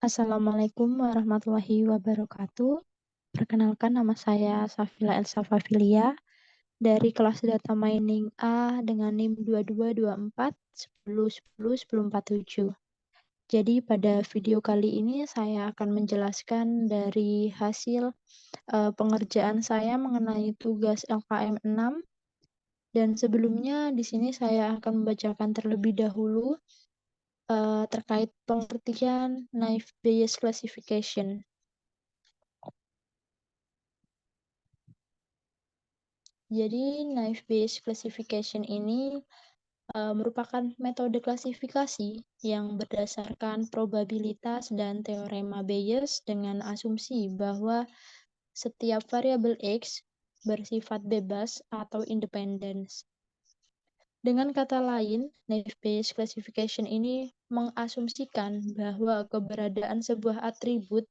Assalamualaikum warahmatullahi wabarakatuh. Perkenalkan nama saya Safila Elsa Fafilia dari kelas Data Mining A dengan NIM 222410101047. Jadi pada video kali ini saya akan menjelaskan dari hasil pengerjaan saya mengenai tugas LKM 6 dan sebelumnya di sini saya akan membacakan terlebih dahulu terkait pengertian Naive Bayes Classification. Jadi Naive Bayes Classification ini merupakan metode klasifikasi yang berdasarkan probabilitas dan teorema Bayes dengan asumsi bahwa setiap variabel X bersifat bebas atau independen. Dengan kata lain, Naive Bayes Classification ini mengasumsikan bahwa keberadaan sebuah atribut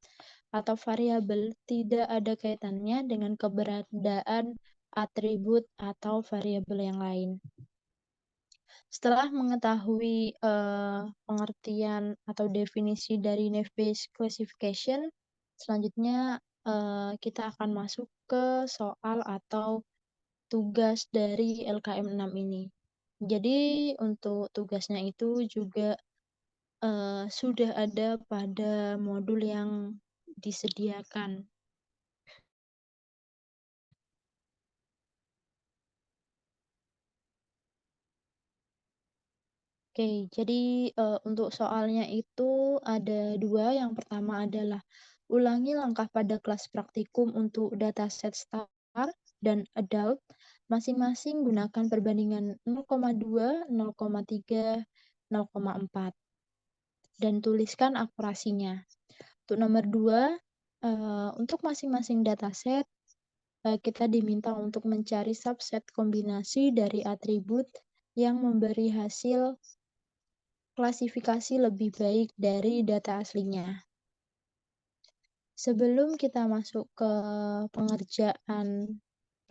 atau variabel tidak ada kaitannya dengan keberadaan atribut atau variabel yang lain. Setelah mengetahui pengertian atau definisi dari Naive Bayes Classification, selanjutnya kita akan masuk ke soal atau tugas dari LKM 6 ini. Jadi untuk tugasnya itu juga sudah ada pada modul yang disediakan. Oke, jadi untuk soalnya itu ada dua. Yang pertama adalah ulangi langkah pada kelas praktikum untuk dataset STAR dan adult. Masing-masing gunakan perbandingan 0,2, 0,3, 0,4. Dan tuliskan akurasinya. Untuk nomor 2, untuk masing-masing dataset, kita diminta untuk mencari subset kombinasi dari atribut yang memberi hasil klasifikasi lebih baik dari data aslinya. Sebelum kita masuk ke pengerjaan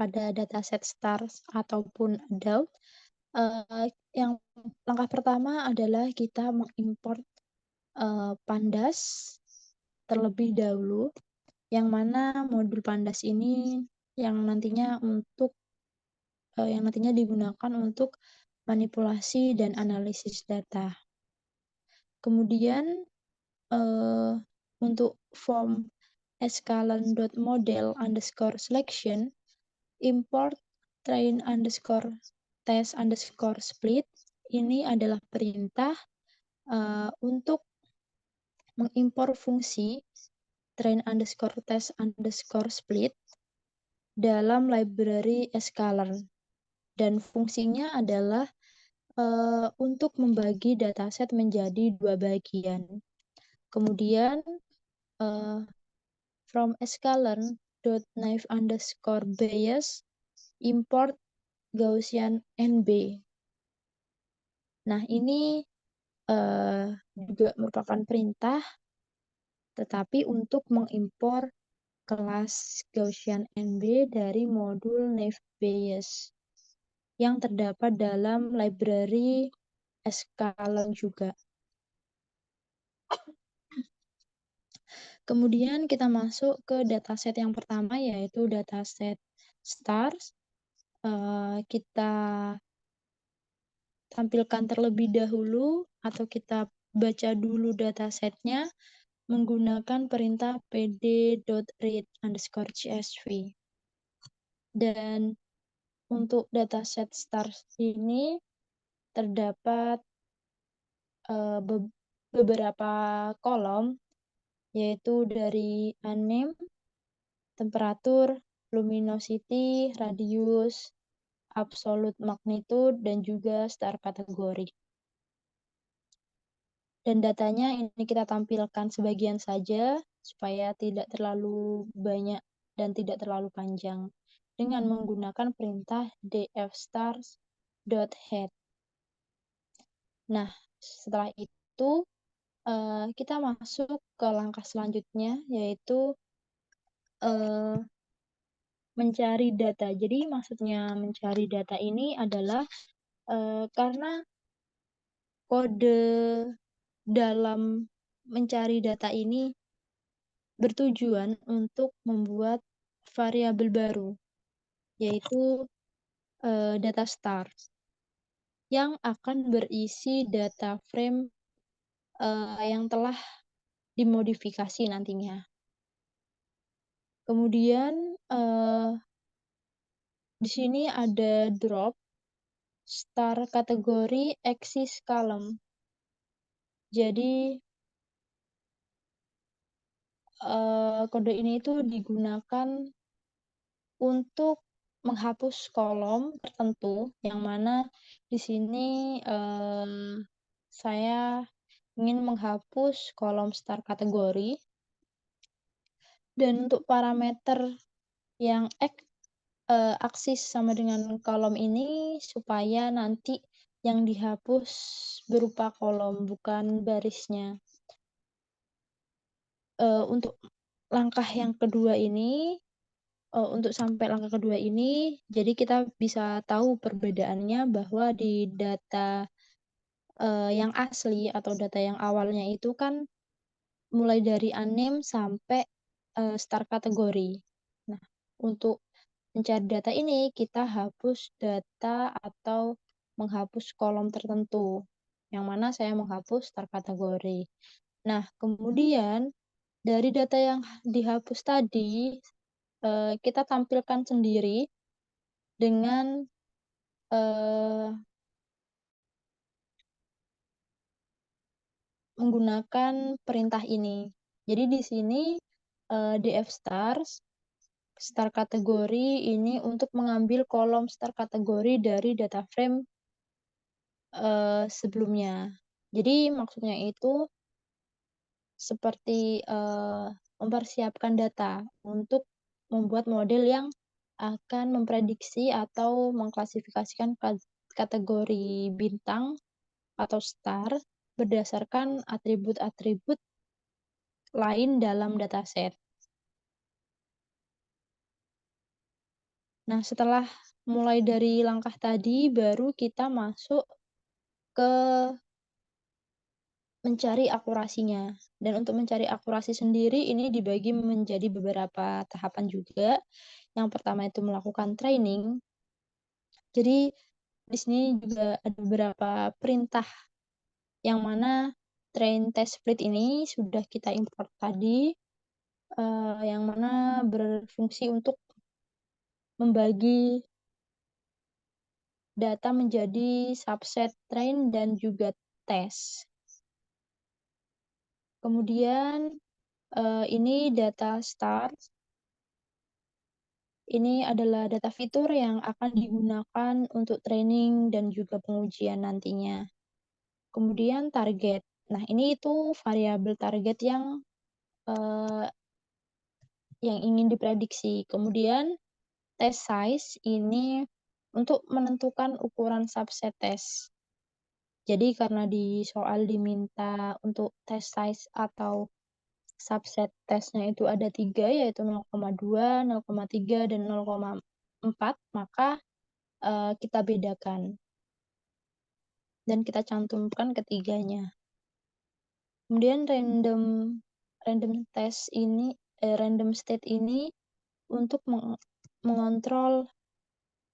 pada dataset STAR ataupun adult, yang langkah pertama adalah kita mengimport Pandas terlebih dahulu, yang mana modul Pandas ini yang nantinya digunakan untuk manipulasi dan analisis data. Kemudian untuk form scalar.model_selection, import train_test_split. Ini adalah perintah untuk mengimpor fungsi train_test_split dalam library scalar. Dan fungsinya adalah untuk membagi dataset menjadi dua bagian. Kemudian from scalar.naive_bayes import Gaussian NB. Nah, ini juga merupakan perintah, tetapi untuk mengimpor kelas Gaussian NB dari modul Naive Bayes yang terdapat dalam library scalar juga. Kemudian kita masuk ke dataset yang pertama, yaitu dataset stars. Kita tampilkan terlebih dahulu atau kita baca dulu datasetnya menggunakan perintah pd.read_csv. Dan untuk dataset stars ini terdapat beberapa kolom, yaitu dari name, temperatur, luminosity, radius, absolute magnitude, dan juga star kategori. Dan datanya ini kita tampilkan sebagian saja supaya tidak terlalu banyak dan tidak terlalu panjang dengan menggunakan perintah dfstars.head. Nah, setelah itu kita masuk ke langkah selanjutnya, yaitu mencari data. Jadi maksudnya mencari data ini adalah karena kode dalam mencari data ini bertujuan untuk membuat variabel baru, yaitu, data stars yang akan berisi data frame, yang telah dimodifikasi nantinya. Kemudian, di sini ada drop star kategori axis column. Jadi, kode ini itu digunakan untuk menghapus kolom tertentu yang mana di sini, saya ingin menghapus kolom star kategori dan untuk parameter yang aksis sama dengan kolom ini supaya nanti yang dihapus berupa kolom bukan barisnya. Untuk langkah yang kedua ini, untuk sampai langkah kedua ini, jadi kita bisa tahu perbedaannya bahwa di data, yang asli atau data yang awalnya itu kan mulai dari unnamed sampai, star kategori. Nah, untuk mencari data ini kita hapus data atau menghapus kolom tertentu, yang mana saya menghapus star kategori. Nah, kemudian dari data yang dihapus tadi, kita tampilkan sendiri dengan, eee, menggunakan perintah ini. Jadi di sini, df star kategori ini untuk mengambil kolom star kategori dari data frame, sebelumnya. Jadi maksudnya itu seperti, mempersiapkan data untuk membuat model yang akan memprediksi atau mengklasifikasikan kategori bintang atau star berdasarkan atribut-atribut lain dalam dataset. Nah, setelah mulai dari langkah tadi, baru kita masuk ke mencari akurasinya. Dan untuk mencari akurasi sendiri ini dibagi menjadi beberapa tahapan juga. Yang pertama itu melakukan training. Jadi di sini juga ada beberapa perintah yang mana train test split ini sudah kita import tadi, yang mana berfungsi untuk membagi data menjadi subset train dan juga test. Kemudian ini data stars. Ini adalah data fitur yang akan digunakan untuk training dan juga pengujian nantinya. Kemudian target. Nah, ini itu variabel target uh, yang ingin diprediksi. Kemudian test size ini untuk menentukan ukuran subset test. Jadi karena di soal diminta untuk test size atau subset testnya itu ada 3, yaitu 0,2, 0,3, dan 0,4, maka kita bedakan dan kita cantumkan ketiganya. Kemudian random state ini untuk mengontrol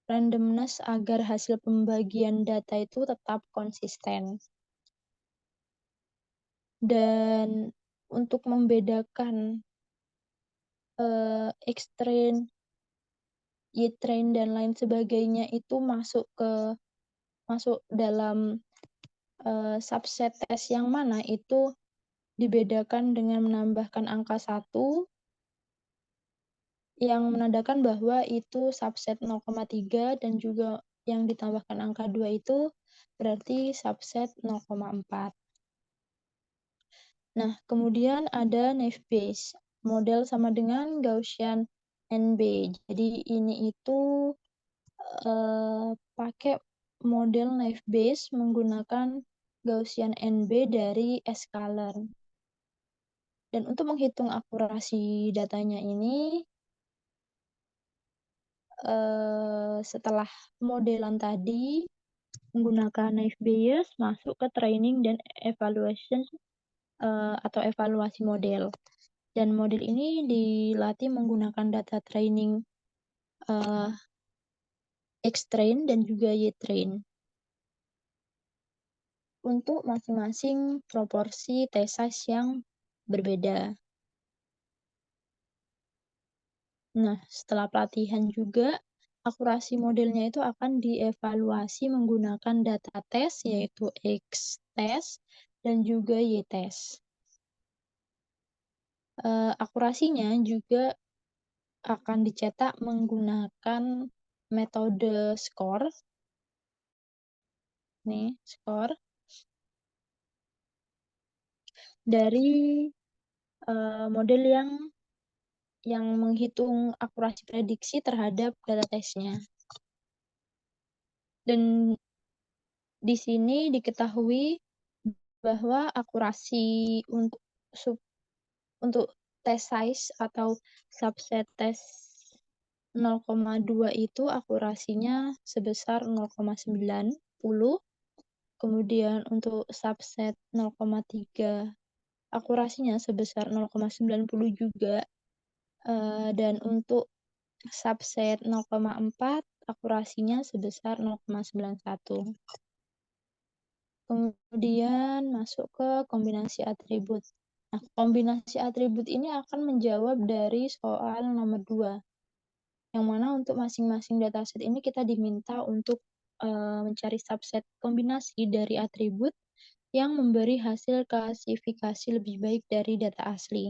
randomness agar hasil pembagian data itu tetap konsisten. Dan untuk membedakan X-train, Y-train, dan lain sebagainya itu masuk dalam subset test yang mana itu dibedakan dengan menambahkan angka 1 yang menandakan bahwa itu subset 0,3 dan juga yang ditambahkan angka 2 itu berarti subset 0,4. Nah, kemudian ada naive Bayes, model sama dengan Gaussian NB. Jadi ini itu pakai model naive Bayes menggunakan Gaussian NB dari sklearn. Dan untuk menghitung akurasi datanya ini, setelah modelan tadi menggunakan naive Bayes masuk ke training dan evaluation atau evaluasi model. Dan model ini dilatih menggunakan data training uh, X-train dan juga Y-train untuk masing-masing proporsi test size yang berbeda. Nah, setelah pelatihan juga, akurasi modelnya itu akan dievaluasi menggunakan data tes, yaitu X-test dan juga Y-test. Akurasinya juga akan dicetak menggunakan metode skor. Nih, skor dari model yang menghitung akurasi prediksi terhadap data tesnya. Dan di sini diketahui bahwa akurasi untuk test size atau subset test 0,2 itu akurasinya sebesar 0,90, kemudian untuk subset 0,3 akurasinya sebesar 0,90 juga, dan untuk subset 0,4 akurasinya sebesar 0,91. Kemudian masuk ke kombinasi atribut. Nah, kombinasi atribut ini akan menjawab dari soal nomor 2, yang mana untuk masing-masing dataset ini kita diminta untuk mencari subset kombinasi dari atribut yang memberi hasil klasifikasi lebih baik dari data asli.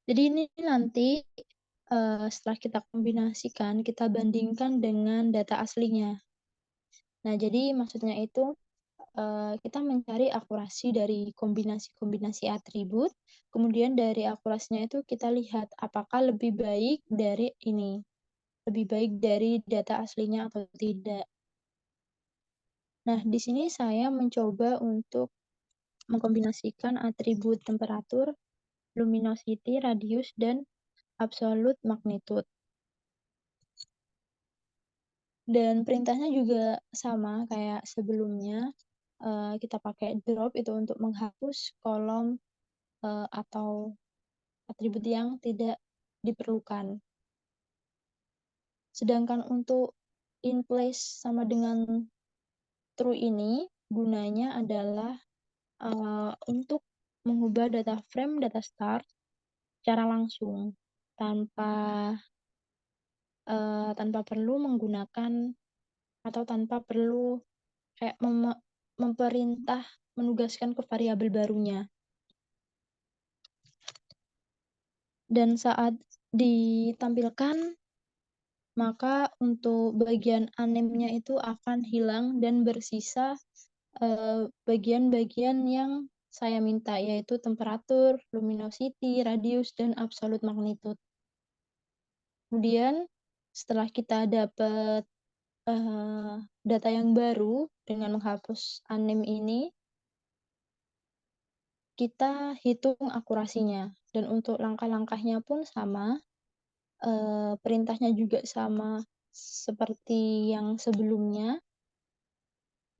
Jadi ini nanti setelah kita kombinasikan, kita bandingkan dengan data aslinya. Nah, jadi maksudnya itu kita mencari akurasi dari kombinasi-kombinasi atribut, kemudian dari akurasinya itu kita lihat apakah lebih baik dari ini, lebih baik dari data aslinya atau tidak. Nah, di sini saya mencoba untuk mengkombinasikan atribut temperatur, luminosity, radius, dan absolute magnitude. Dan perintahnya juga sama kayak sebelumnya, kita pakai drop itu untuk menghapus kolom atau atribut yang tidak diperlukan. Sedangkan untuk in place sama dengan true ini gunanya adalah untuk mengubah data frame data start secara langsung tanpa tanpa perlu menggunakan atau tanpa perlu kayak memerintah menugaskan ke variabel barunya. Dan saat ditampilkan, maka untuk bagian anemnya itu akan hilang dan bersisa bagian-bagian yang saya minta, yaitu temperatur, luminosity, radius, dan absolute magnitude. Kemudian setelah kita dapat data yang baru dengan menghapus anem ini, kita hitung akurasinya. Dan untuk langkah-langkahnya pun sama, perintahnya juga sama seperti yang sebelumnya.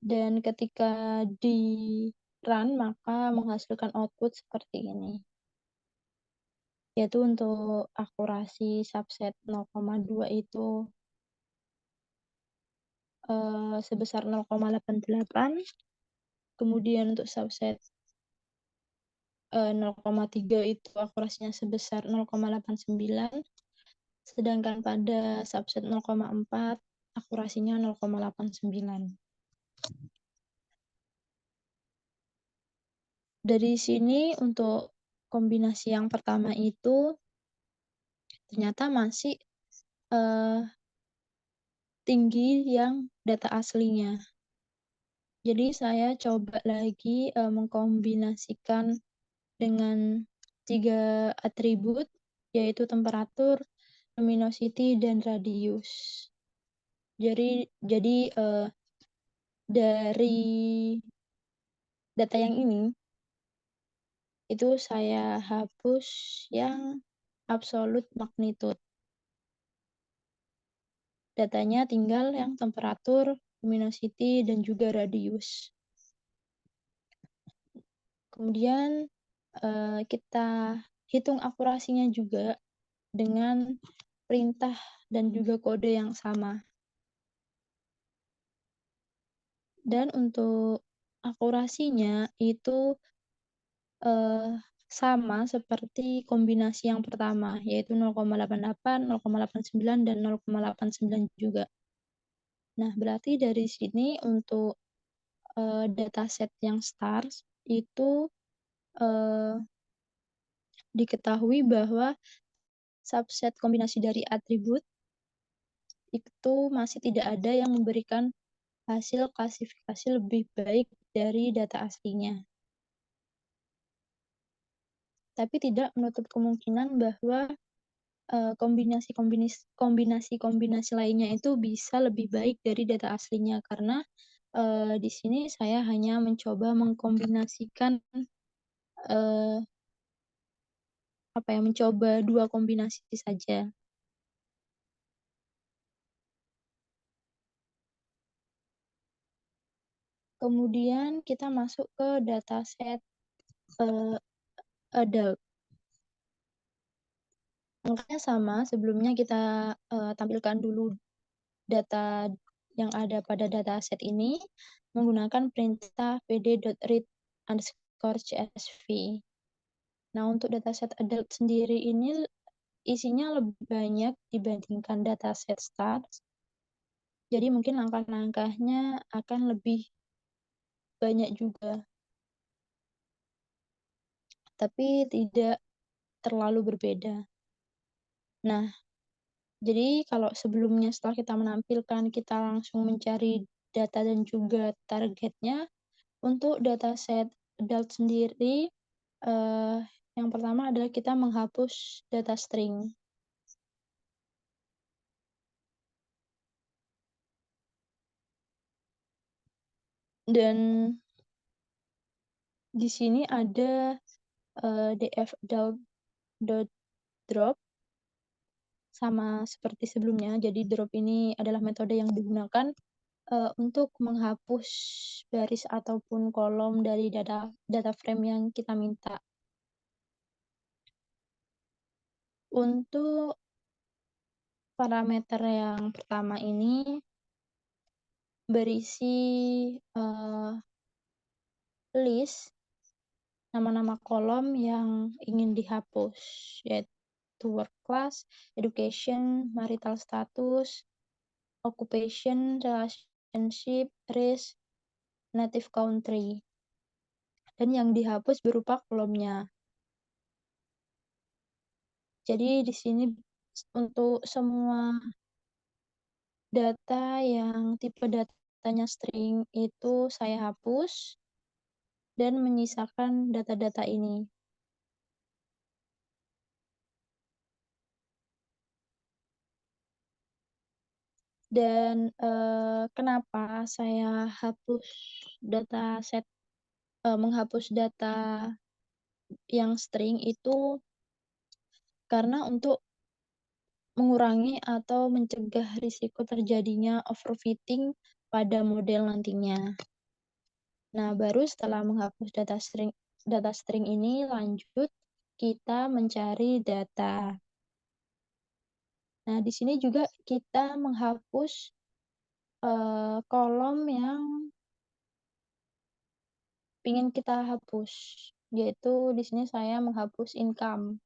Dan ketika di run, maka menghasilkan output seperti ini. Yaitu untuk akurasi subset 0,2 itu sebesar 0,88. Kemudian untuk subset 0,3 itu akurasinya sebesar 0,89. Sedangkan pada subset 0,4 akurasinya 0,89. Dari sini untuk kombinasi yang pertama itu ternyata masih tinggi yang data aslinya. Jadi saya coba lagi mengkombinasikan dengan 3 atribut, yaitu temperatur, luminosity, dan radius. Jadi dari data yang ini itu saya hapus yang absolute magnitude. Datanya tinggal yang temperatur, luminosity, dan juga radius. Kemudian, kita hitung akurasinya juga dengan perintah dan juga kode yang sama. Dan untuk akurasinya itu, eee, sama seperti kombinasi yang pertama, yaitu 0,88, 0,89, dan 0,89 juga. Nah, berarti dari sini untuk, dataset yang stars itu, eee, diketahui bahwa subset kombinasi dari atribut itu masih tidak ada yang memberikan hasil klasifikasi lebih baik dari data aslinya. Tapi tidak menutup kemungkinan bahwa, kombinasi-kombinasi lainnya itu bisa lebih baik dari data aslinya karena, di sini saya hanya mencoba mengkombinasikan, eee, mencoba 2 kombinasi saja. Kemudian kita masuk ke dataset, eee, adult. Angkanya sama, sebelumnya kita, tampilkan dulu data yang ada pada dataset ini menggunakan perintah pd.read_csv. Nah, untuk dataset adult sendiri ini isinya lebih banyak dibandingkan dataset stars, jadi mungkin langkah-langkahnya akan lebih banyak juga, tapi tidak terlalu berbeda. Nah, jadi kalau sebelumnya setelah kita menampilkan, kita langsung mencari data dan juga targetnya, untuk dataset adult sendiri, eee, yang pertama adalah kita menghapus data string. Dan di sini ada, df_adult.drop sama seperti sebelumnya. Jadi drop ini adalah metode yang digunakan, untuk menghapus baris ataupun kolom dari data data frame yang kita minta. Untuk parameter yang pertama ini berisi, eee, list nama-nama kolom yang ingin dihapus, yaitu work class, education, marital status, occupation, relationship, race, native country, dan yang dihapus berupa kolomnya. Jadi di sini untuk semua data yang tipe datanya string itu saya hapus dan menyisakan data-data ini. Dan, kenapa saya hapus dataset menghapus data yang string itu karena untuk mengurangi atau mencegah risiko terjadinya overfitting pada model nantinya. Nah, baru setelah menghapus data string ini lanjut kita mencari data. Nah, di sini juga kita menghapus, kolom yang ingin kita hapus, yaitu di sini saya menghapus income.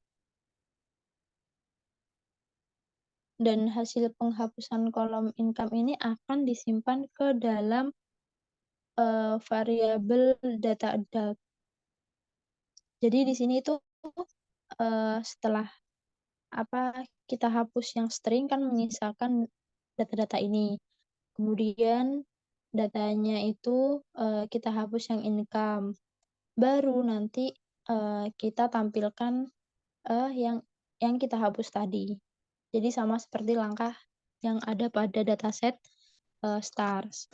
Dan hasil penghapusan kolom income ini akan disimpan ke dalam, variabel data adult. Jadi di sini itu, setelah kita hapus yang string kan menyisakan data-data ini. Kemudian datanya itu, kita hapus yang income. Baru nanti, kita tampilkan, yang kita hapus tadi. Jadi sama seperti langkah yang ada pada dataset, stars.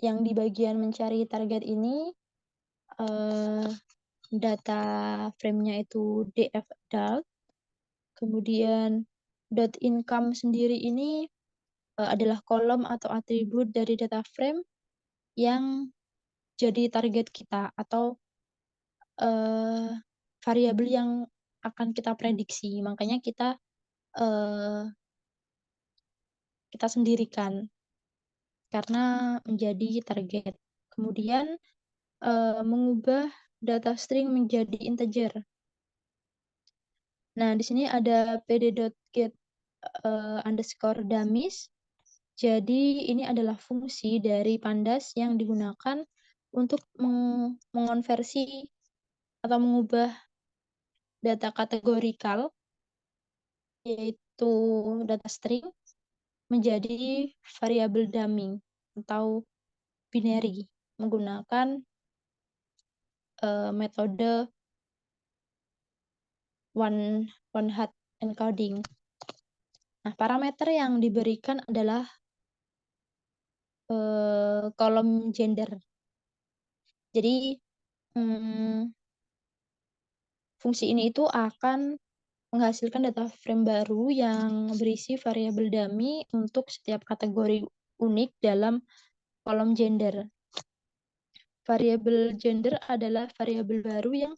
Yang di bagian mencari target ini, eee, data frame-nya itu df adult, kemudian .income sendiri ini, adalah kolom atau atribut dari data frame, yang jadi target kita atau, eee, variabel yang akan kita prediksi. Makanya eee, kita sendirikan karena menjadi target. Kemudian, mengubah data string menjadi integer. Nah, di sini ada pd.get, underscore dummies. Jadi ini adalah fungsi dari Pandas yang digunakan untuk mengonversi atau mengubah data kategorikal, yaitu data string, menjadi variabel dummy atau binary menggunakan, metode one hot encoding. Nah, parameter yang diberikan adalah, kolom gender. Jadi, mmm, fungsi ini itu akan menghasilkan data frame baru yang berisi variabel dummy untuk setiap kategori unik dalam kolom gender. Variabel gender adalah variabel baru yang,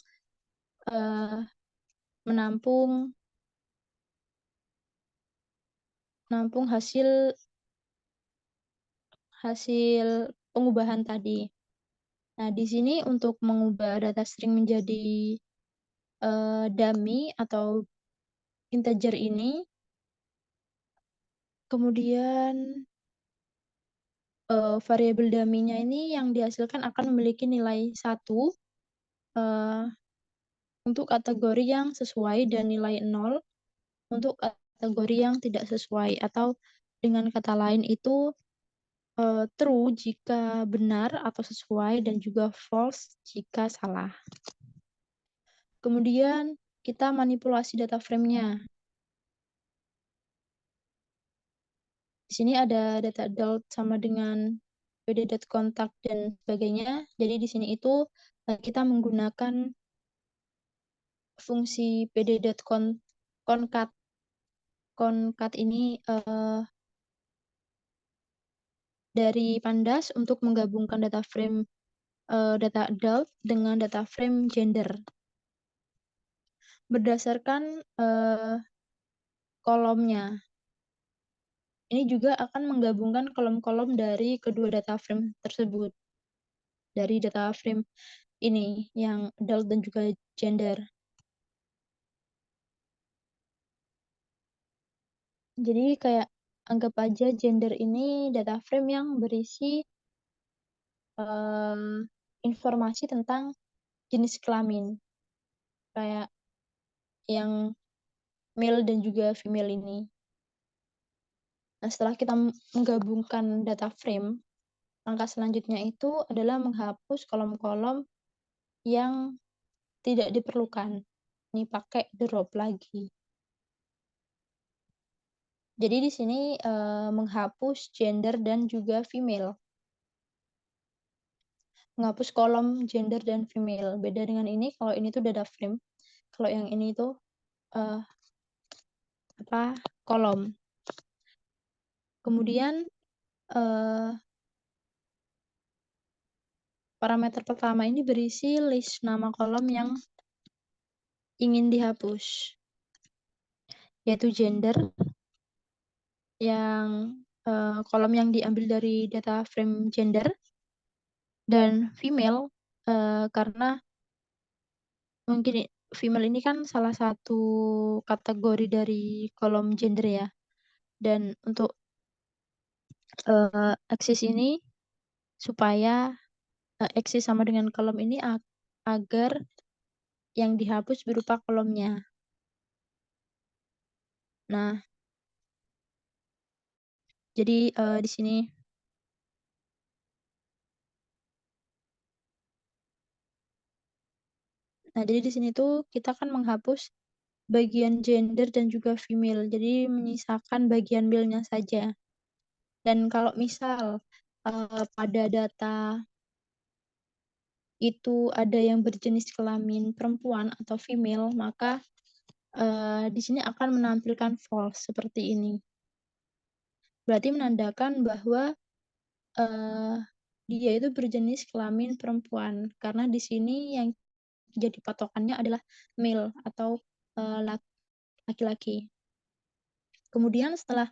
eee, menampung menampung hasil hasil pengubahan tadi. Nah, di sini untuk mengubah data string menjadi, dummy atau integer ini, kemudian, variabel dummy-nya ini yang dihasilkan akan memiliki nilai 1, eee, untuk kategori yang sesuai dan nilai 0 untuk kategori yang tidak sesuai, atau dengan kata lain itu, true jika benar atau sesuai dan juga false jika salah. Kemudian kita manipulasi data frame-nya. Di sini ada data adult sama dengan pd.contact dan sebagainya. Jadi di sini itu, kita menggunakan fungsi pd.concat. Concat ini, dari Pandas untuk menggabungkan data frame, data adult dengan data frame gender. Berdasarkan, kolomnya. Ini juga akan menggabungkan kolom-kolom dari kedua data frame tersebut. Dari data frame ini, yang adult dan juga gender. Jadi kayak anggap aja gender ini data frame yang berisi, informasi tentang jenis kelamin. Kayak yang male dan juga female ini. Nah, setelah kita menggabungkan data frame, langkah selanjutnya itu adalah menghapus kolom-kolom yang tidak diperlukan. Ini pakai drop lagi. Jadi di sini, menghapus gender dan juga female. Menghapus kolom gender dan female. Beda dengan ini, kalau ini tuh data frame. Kalau yang ini tuh, uh, kolom. Kemudian, parameter pertama ini berisi list nama kolom yang ingin dihapus, yaitu gender, yang kolom yang diambil dari data frame gender, dan female, karena mungkin female ini kan salah satu kategori dari kolom gender ya. Dan untuk, aksis ini supaya, aksis sama dengan kolom ini agar yang dihapus berupa kolomnya. Nah, jadi, di sini jadi di sini tuh kita kan menghapus bagian gender dan juga female, jadi menyisakan bagian male-nya saja. Dan kalau misal, pada data itu ada yang berjenis kelamin perempuan atau female, maka, di sini akan menampilkan false seperti ini. Berarti menandakan bahwa, eee dia itu berjenis kelamin perempuan, karena di sini yang jadi patokannya adalah male atau, laki-laki. Kemudian setelah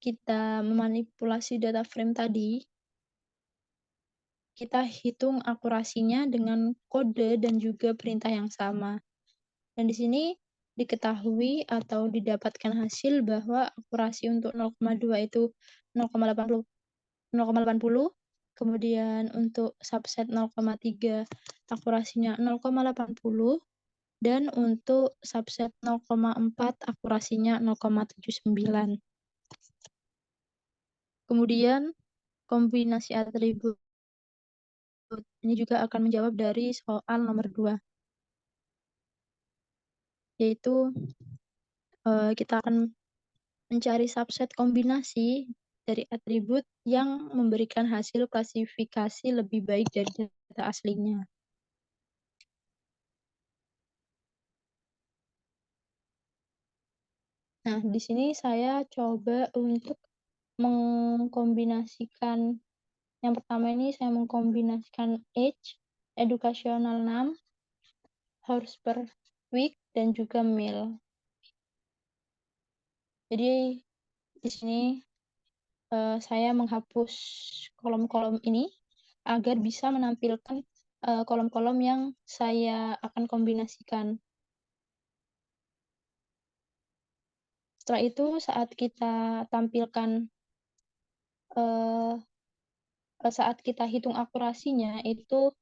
kita memanipulasi data frame tadi, kita hitung akurasinya dengan kode dan juga perintah yang sama. Dan di sini diketahui atau didapatkan hasil bahwa akurasi untuk 0,2 itu 0,80 0,80, kemudian untuk subset 0,3 akurasinya 0,80, dan untuk subset 0,4 akurasinya 0,79. Kemudian kombinasi atribut ini juga akan menjawab dari soal nomor 2, yaitu, kita akan mencari subset kombinasi dari atribut yang memberikan hasil klasifikasi lebih baik dari data aslinya. Nah, di sini saya coba untuk mengkombinasikan, yang pertama ini saya mengkombinasikan age, educational name, hours per week, dan juga meal. Jadi di sini saya menghapus kolom-kolom ini agar bisa menampilkan kolom-kolom yang saya akan kombinasikan. Setelah itu saat kita tampilkan, eee saat kita hitung akurasinya itu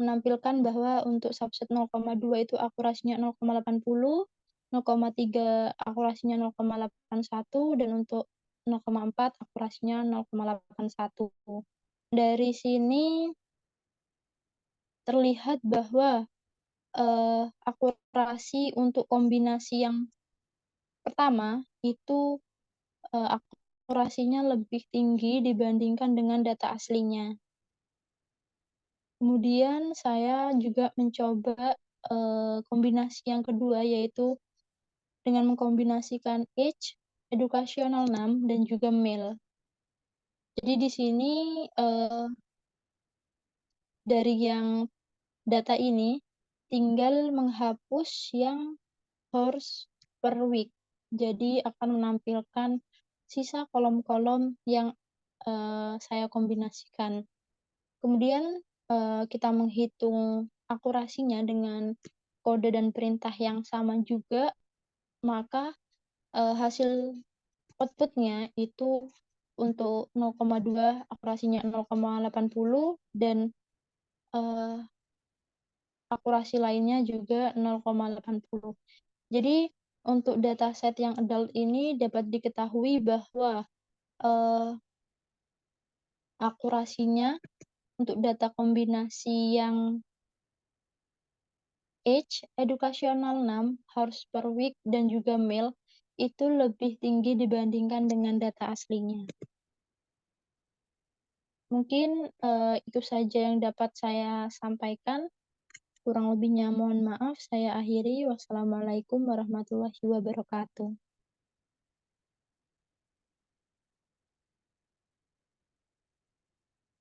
menampilkan bahwa untuk subset 0,2 itu akurasinya 0,80, 0,3 akurasinya 0,81, dan untuk 0,4 akurasinya 0,81. Dari sini terlihat bahwa, akurasi untuk kombinasi yang pertama itu, akurasinya lebih tinggi dibandingkan dengan data aslinya. Kemudian saya juga mencoba, kombinasi yang kedua, yaitu dengan mengkombinasikan age, educational name, dan juga male. Jadi di sini, dari yang data ini tinggal menghapus yang hours per week. Jadi akan menampilkan sisa kolom-kolom yang, saya kombinasikan. Kemudian, kita menghitung akurasinya dengan kode dan perintah yang sama juga, maka, hasil output-nya itu untuk 0,2 akurasinya 0,80, dan, eee, akurasi lainnya juga 0,80. Jadi untuk dataset yang adult ini dapat diketahui bahwa, eee, akurasinya untuk data kombinasi yang age, educational name, hours per week, dan juga male itu lebih tinggi dibandingkan dengan data aslinya. Mungkin, itu saja yang dapat saya sampaikan, kurang lebihnya mohon maaf, saya akhiri. Wassalamualaikum warahmatullahi wabarakatuh.